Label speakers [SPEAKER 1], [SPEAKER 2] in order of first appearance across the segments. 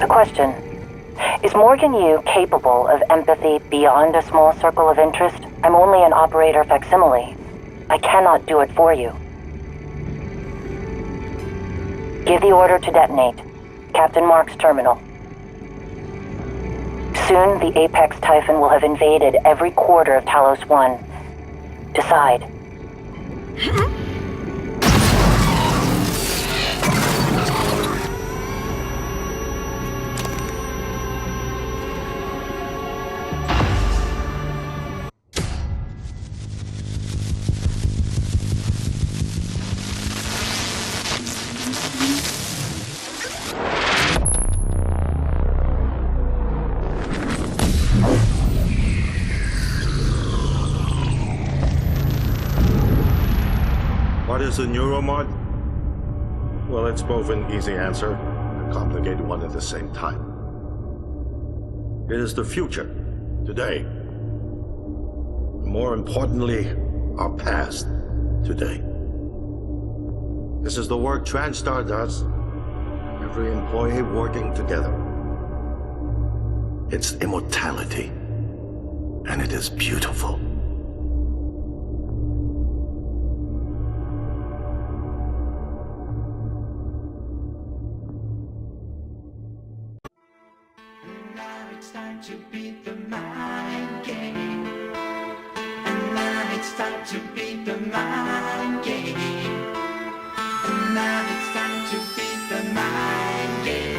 [SPEAKER 1] A question. Is Morgan Yu capable of empathy beyond a small circle of interest? I'm only an operator facsimile. I cannot do it for you. Give the order to detonate. Captain Mark's terminal. Soon, the Apex Typhon will have invaded every quarter of Talos 1. Decide.
[SPEAKER 2] What is a neuromod? Well, it's both an easy answer and a complicated one at the same time. It is the future, today. More importantly, our past, today. This is the work TranStar does. Every employee working together. It's immortality, and it is beautiful.
[SPEAKER 3] It's time to beat the mind game. And now it's time to beat the mind game. And now it's time to beat the mind game.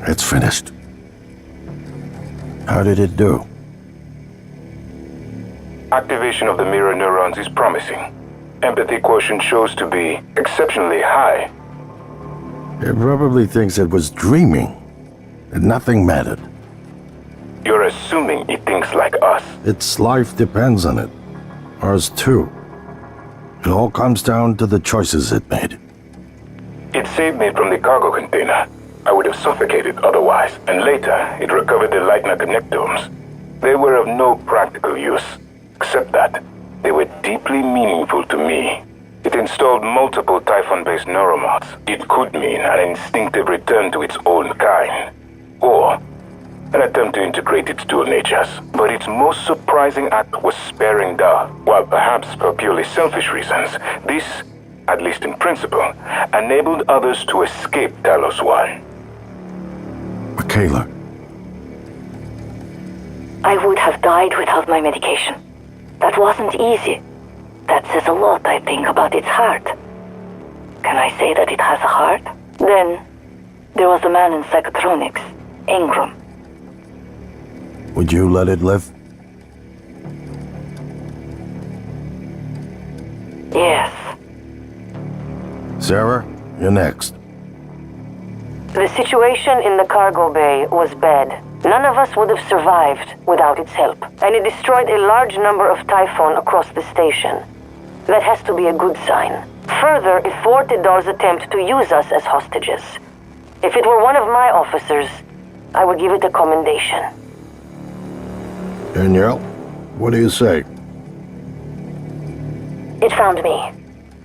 [SPEAKER 4] It's finished. How did it do?
[SPEAKER 5] Activation of the mirror neurons is promising. Empathy quotient shows to be exceptionally high.
[SPEAKER 4] It probably thinks it was dreaming, and nothing mattered.
[SPEAKER 5] You're assuming it thinks like us.
[SPEAKER 4] Its life depends on it. Ours too. It all comes down to the choices it made.
[SPEAKER 5] It saved me from the cargo container. I would have suffocated otherwise, and later it recovered the Leitner connectomes. They were of no practical use, except that they were deeply meaningful to me. It installed multiple Typhon-based neuromods. It could mean an instinctive return to its own kind, or an attempt to integrate its dual natures. But its most surprising act was sparing Da. While perhaps for purely selfish reasons, this, at least in principle, enabled others to escape Talos 1.
[SPEAKER 4] Michaela,
[SPEAKER 1] I would have died without my medication. That wasn't easy. That says a lot, I think, about its heart. Can I say that it has a heart? Then, there was the man in psychotronics, Ingram.
[SPEAKER 4] would you let it live?
[SPEAKER 1] Yes.
[SPEAKER 4] Sarah, you're next.
[SPEAKER 1] The situation in the cargo bay was bad. None of us would have survived without its help, and it destroyed a large number of Typhon across the station. That has to be a good sign. Further, it thwarted Dar's attempt to use us as hostages. If it were one of my officers, I would give it a commendation.
[SPEAKER 4] Danielle, what do you say?
[SPEAKER 1] It found me.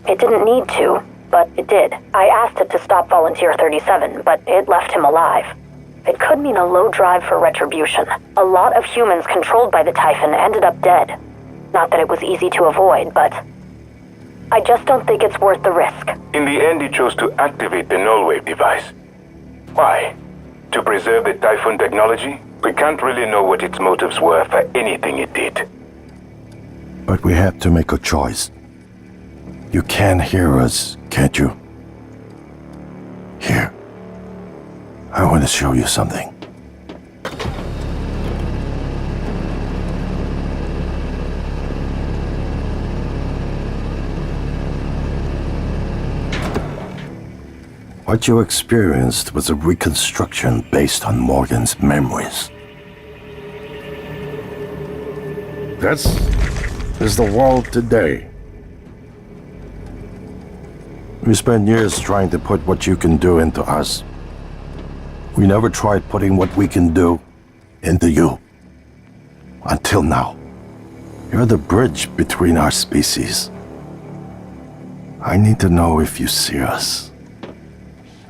[SPEAKER 1] It didn't need to, but it did. I asked it to stop Volunteer 37, but it left him alive. It could mean a low drive for retribution. A lot of humans controlled by the Typhon ended up dead. Not that it was easy to avoid, but I just don't think it's worth the risk.
[SPEAKER 5] In the end, he chose to activate the null-wave device. Why? To preserve the Typhon technology? We can't really know what its motives were for anything it did.
[SPEAKER 4] But we have to make a choice. You can hear us, can't you? Here. I want to show you something. What you experienced was a reconstruction based on Morgan's memories. This is the world today. We spent years trying to put what you can do into us. We never tried putting what we can do into you. Until now. You're the bridge between our species. I need to know if you see us.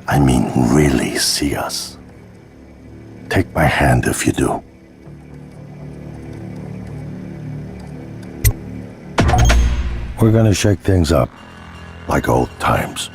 [SPEAKER 4] I mean, really see us. Take my hand if you do. We're gonna shake things up, like old times.